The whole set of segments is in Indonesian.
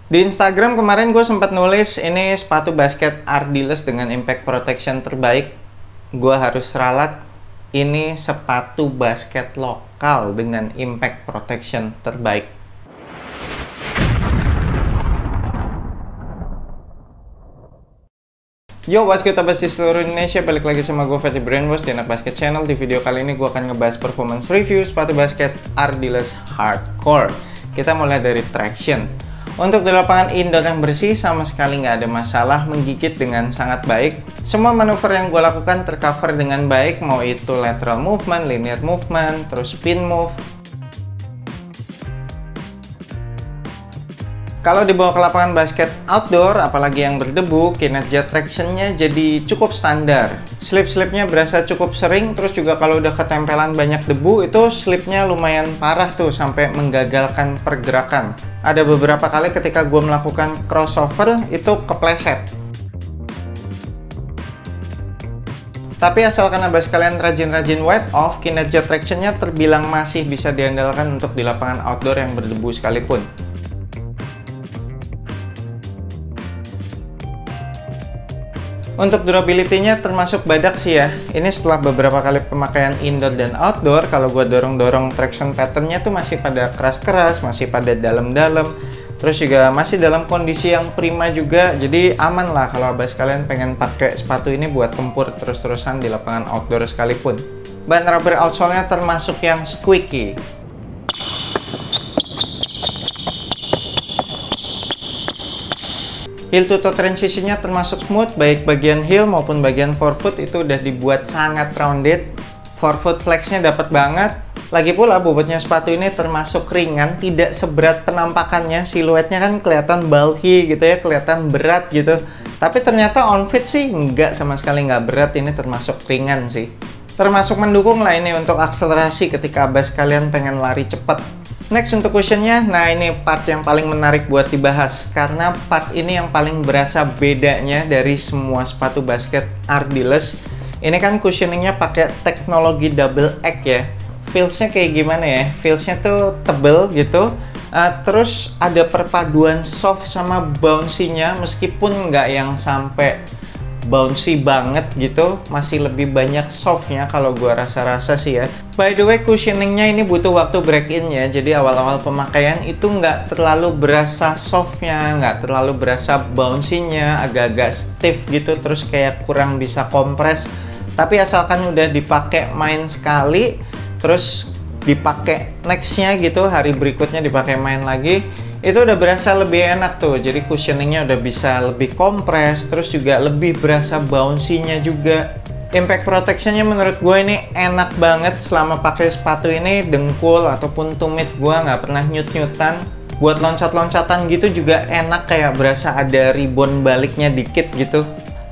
Di Instagram kemarin gue sempat nulis ini sepatu basket Ardiles dengan impact protection terbaik. Gue harus ralat, ini sepatu basket lokal dengan impact protection terbaik. Yo, what's good abas di seluruh Indonesia, balik lagi sama gue Fatty Brainwash di Anak Basket Channel. Di video kali ini gue akan ngebahas performance review sepatu basket Ardiles Hardcore. Kita mulai dari traction. Untuk di lapangan indoor yang bersih, sama sekali nggak ada masalah, menggigit dengan sangat baik. Semua manuver yang gue lakukan tercover dengan baik, mau itu lateral movement, linear movement, terus spin move. Kalau dibawa ke lapangan basket outdoor, apalagi yang berdebu, kinerja traction-nya jadi cukup standar. Slip-slipnya berasa cukup sering, terus juga kalau udah ketempelan banyak debu, itu slipnya lumayan parah tuh, sampai menggagalkan pergerakan. Ada beberapa kali ketika gue melakukan crossover, itu kepleset. Tapi asalkan abas kalian rajin-rajin wipe off, kinerja traction-nya terbilang masih bisa diandalkan untuk di lapangan outdoor yang berdebu sekalipun. Untuk durability-nya termasuk badak sih ya. Ini setelah beberapa kali pemakaian indoor dan outdoor, kalau gue dorong-dorong traction pattern-nya tuh masih pada keras-keras, masih pada dalam-dalam. Terus juga masih dalam kondisi yang prima juga. Jadi aman lah kalau abas kalian pengen pakai sepatu ini buat tempur terus-terusan di lapangan outdoor sekalipun. Ban rubber outsole-nya termasuk yang squeaky. Heel to toe transition-nya termasuk smooth, baik bagian heel maupun bagian forefoot itu udah dibuat sangat rounded. Forefoot flex-nya dapat banget. Lagi pula bobotnya sepatu ini termasuk ringan, tidak seberat penampakannya. Siluetnya kan kelihatan bulky gitu ya, kelihatan berat gitu. Tapi ternyata on fit sih nggak, sama sekali nggak berat, ini termasuk ringan sih. Termasuk mendukung lah ini untuk akselerasi ketika abas kalian pengen lari cepat. Next untuk cushionnya, nah ini part yang paling menarik buat dibahas karena part ini yang paling berasa bedanya dari semua sepatu basket Ardiles. Ini kan cushioningnya pakai teknologi double egg ya. Feelsnya kayak gimana ya? Feelsnya tuh tebel gitu. Terus ada perpaduan soft sama bouncy-nya, meskipun nggak yang sampai bouncy banget gitu, masih lebih banyak softnya kalau gua rasa-rasa sih ya. By the way, cushioningnya ini butuh waktu break in ya, jadi awal-awal pemakaian itu nggak terlalu berasa softnya, nggak terlalu berasa bouncy-nya, agak-agak stiff gitu, terus kayak kurang bisa kompres. Tapi asalkan udah dipakai main sekali, terus dipakai nextnya gitu, hari berikutnya dipakai main lagi, itu udah berasa lebih enak tuh. Jadi cushioningnya udah bisa lebih kompres, terus juga lebih berasa bouncy-nya juga. Impact protection-nya menurut gue ini enak banget. Selama pakai sepatu ini, dengkul ataupun tumit gue nggak pernah nyut-nyutan. Buat loncat-loncatan gitu juga enak, kayak berasa ada rebound baliknya dikit gitu.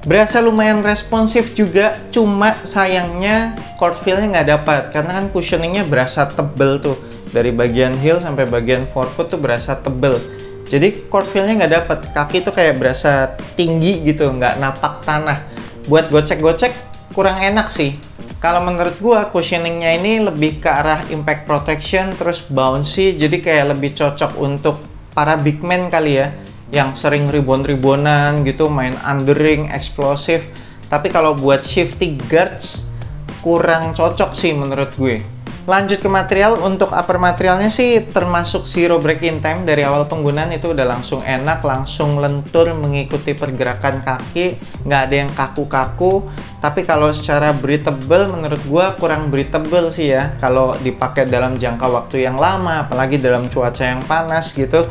Berasa lumayan responsif juga, cuma sayangnya court feel-nya nggak dapat karena kan cushioningnya berasa tebel tuh. Dari bagian heel sampai bagian forefoot tuh berasa tebel. Jadi court feel-nya nggak dapat, kaki tuh kayak berasa tinggi gitu, nggak napak tanah. Buat gocek-gocek kurang enak sih. Kalau menurut gua cushioningnya ini lebih ke arah impact protection terus bouncy, jadi kayak lebih cocok untuk para big man kali ya, yang sering rebound-reboundan gitu, main undering, eksplosif. Tapi kalau buat shifty guards kurang cocok sih menurut gue. Lanjut ke material, untuk upper materialnya sih termasuk zero break-in time. Dari awal penggunaan itu udah langsung enak, langsung lentur mengikuti pergerakan kaki, nggak ada yang kaku-kaku. Tapi kalau secara breathable menurut gua kurang breathable sih ya, kalau dipakai dalam jangka waktu yang lama, apalagi dalam cuaca yang panas gitu.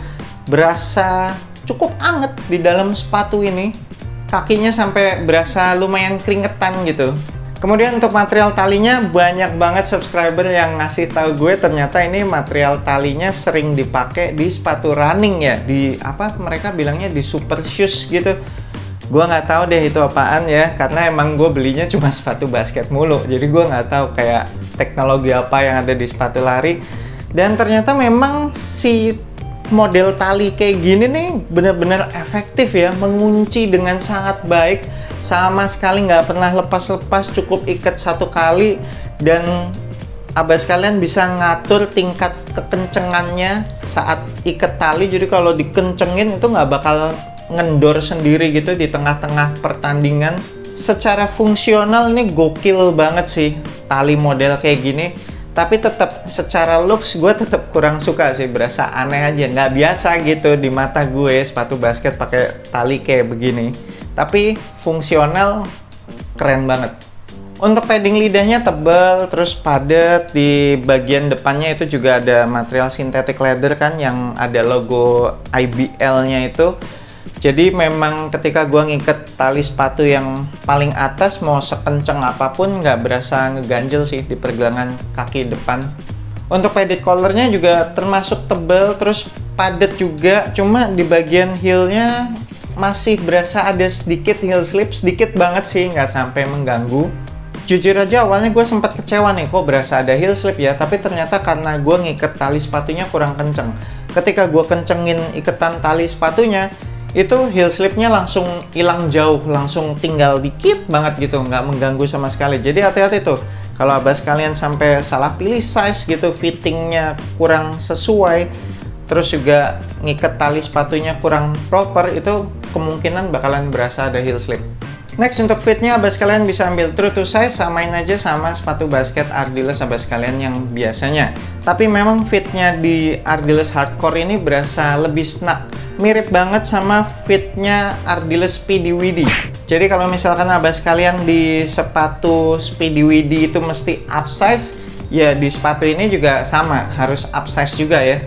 Berasa cukup anget di dalam sepatu ini, kakinya sampai berasa lumayan keringetan gitu. Kemudian untuk material talinya, banyak banget subscriber yang ngasih tahu gue ternyata ini material talinya sering dipakai di sepatu running ya, di apa mereka bilangnya di super shoes gitu. Gue nggak tahu deh itu apaan ya, karena emang gue belinya cuma sepatu basket mulu, jadi gue nggak tahu kayak teknologi apa yang ada di sepatu lari. Dan ternyata memang si model tali kayak gini nih bener-bener efektif ya, mengunci dengan sangat baik. Sama sekali nggak pernah lepas-lepas, cukup ikat satu kali dan abas kalian bisa ngatur tingkat kekencengannya saat ikat tali. Jadi kalau dikencengin itu nggak bakal ngendor sendiri gitu di tengah-tengah pertandingan. Secara fungsional ini gokil banget sih tali model kayak gini. Tapi tetap secara looks gue tetap kurang suka sih, berasa aneh aja, nggak biasa gitu di mata gue sepatu basket pakai tali kayak begini. Tapi fungsional keren banget. Untuk padding lidahnya tebal, terus padat. Di bagian depannya itu juga ada material synthetic leather kan, yang ada logo IBL-nya itu. Jadi memang ketika gua ngikat tali sepatu yang paling atas, mau sekenceng apapun nggak berasa ngeganjel sih di pergelangan kaki depan. Untuk padded collarnya juga termasuk tebal, terus padat juga. Cuma di bagian heelnya masih berasa ada sedikit heel slip, sedikit banget sih, nggak sampai mengganggu. Jujur aja awalnya gue sempat kecewa nih, kok berasa ada heel slip ya, tapi ternyata karena gue ngikat tali sepatunya kurang kenceng. Ketika gue kencengin ikatan tali sepatunya, itu heel slipnya langsung hilang jauh, langsung tinggal dikit banget gitu, nggak mengganggu sama sekali. Jadi hati-hati tuh, kalau abas kalian sampai salah pilih size gitu, fittingnya kurang sesuai, terus juga ngikat tali sepatunya kurang proper, itu kemungkinan bakalan berasa ada heel slip. Next, untuk fitnya abas kalian bisa ambil true to size, samain aja sama sepatu basket Ardiles abas kalian yang biasanya. Tapi memang fitnya di Ardiles Hardcore ini berasa lebih snug, mirip banget sama fitnya Ardiles Speedy Widdy. Jadi kalau misalkan abas kalian di sepatu Speedy Widdy itu mesti upsize, ya di sepatu ini juga sama, harus upsize juga ya.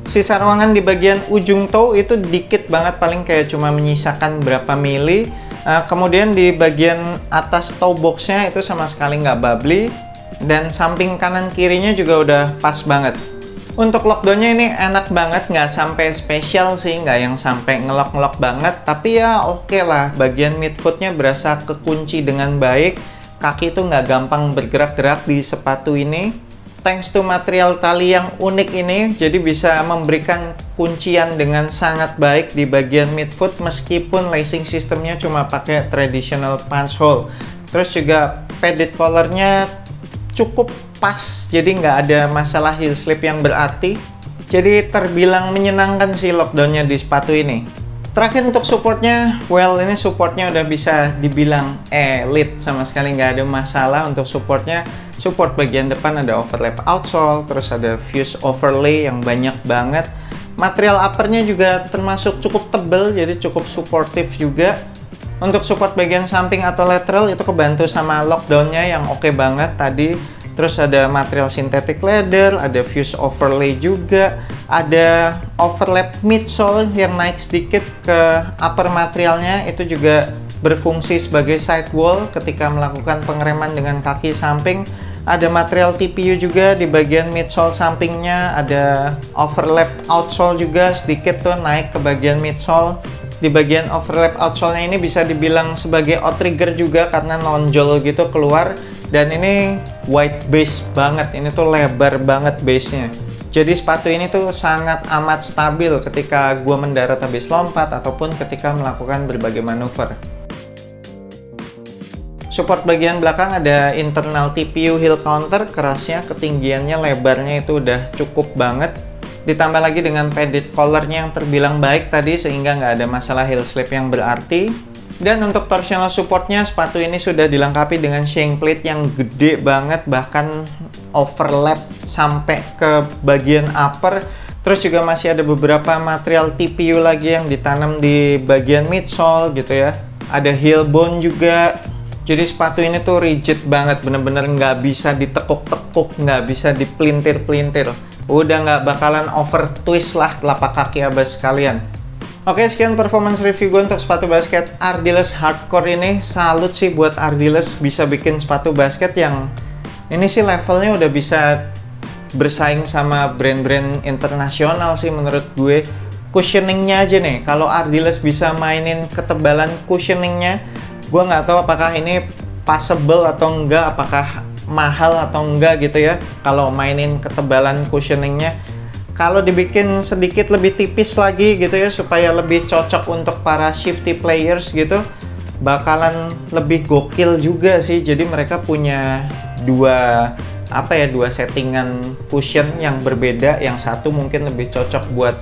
Sisa ruangan di bagian ujung toe itu dikit banget, paling kayak cuma menyisakan berapa mili. Kemudian di bagian atas toe boxnya itu sama sekali nggak bubbly, dan samping kanan kirinya juga udah pas banget. Untuk lockdownnya ini enak banget, nggak sampai spesial sih, nggak yang sampai ngelok-ngelok banget, tapi ya oke lah. Bagian midfootnya berasa kekunci dengan baik, kaki itu nggak gampang bergerak-gerak di sepatu ini. Thanks to material tali yang unik ini, jadi bisa memberikan kuncian dengan sangat baik di bagian midfoot meskipun lacing sistemnya cuma pakai traditional punch hole. Terus juga padded collarnya cukup pas, jadi nggak ada masalah heel slip yang berarti. Jadi terbilang menyenangkan sih lockdownnya di sepatu ini. Terakhir untuk supportnya, well ini supportnya udah bisa dibilang elite, sama sekali nggak ada masalah untuk supportnya. Support bagian depan ada overlap outsole, terus ada fuse overlay yang banyak banget. Material uppernya juga termasuk cukup tebal, jadi cukup supportive juga. Untuk support bagian samping atau lateral itu kebantu sama lockdownnya yang oke banget tadi. Terus ada material synthetic leather, ada fuse overlay juga, ada overlap midsole yang naik sedikit ke upper materialnya, itu juga berfungsi sebagai sidewall ketika melakukan pengereman dengan kaki samping. Ada material TPU juga di bagian midsole sampingnya, ada overlap outsole juga sedikit tuh naik ke bagian midsole. Di bagian overlap outsole-nya ini bisa dibilang sebagai outrigger juga karena nonjol gitu keluar. Dan ini wide base banget, ini tuh lebar banget base-nya. Jadi sepatu ini tuh sangat amat stabil ketika gua mendarat habis lompat ataupun ketika melakukan berbagai manuver. Support bagian belakang ada internal TPU heel counter, kerasnya, ketinggiannya, lebarnya itu udah cukup banget. Ditambah lagi dengan padded collarnya yang terbilang baik tadi sehingga nggak ada masalah heel slip yang berarti. Dan untuk torsional supportnya, sepatu ini sudah dilengkapi dengan shank plate yang gede banget, bahkan overlap sampai ke bagian upper. Terus juga masih ada beberapa material TPU lagi yang ditanam di bagian midsole gitu ya. Ada heel bone juga. Jadi sepatu ini tuh rigid banget, bener-bener nggak bisa ditekuk-tekuk, nggak bisa dipelintir-pelintir. Udah nggak bakalan over twist lah telapak kaki abas kalian. Oke, sekian performance review gue untuk sepatu basket Ardiles Hardcore ini. Salut sih buat Ardiles bisa bikin sepatu basket yang ini sih levelnya udah bisa bersaing sama brand-brand internasional sih menurut gue. Cushioningnya aja nih, kalau Ardiles bisa mainin ketebalan cushioningnya, gue nggak tahu apakah ini passable atau enggak, apakah mahal atau enggak gitu ya kalau mainin ketebalan cushioningnya. Kalau dibikin sedikit lebih tipis lagi gitu ya supaya lebih cocok untuk para shifty players gitu, bakalan lebih gokil juga sih. Jadi mereka punya dua apa ya, dua settingan cushion yang berbeda. Yang satu mungkin lebih cocok buat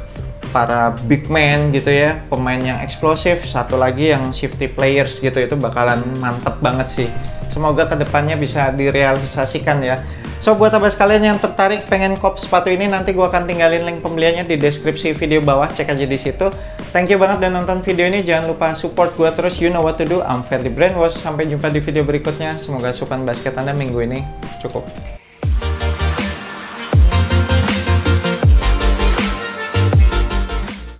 para big man gitu ya, pemain yang eksplosif, satu lagi yang shifty players gitu. Itu bakalan mantep banget sih. Semoga kedepannya bisa direalisasikan ya. So buat abas kalian yang tertarik pengen kop sepatu ini, nanti gua akan tinggalin link pembeliannya di deskripsi video bawah, cek aja di situ. Thank you banget udah nonton video ini, jangan lupa support gua terus, you know what to do. I'm Ferdi Brainwash, sampai jumpa di video berikutnya. Semoga asupan basket Anda minggu ini cukup.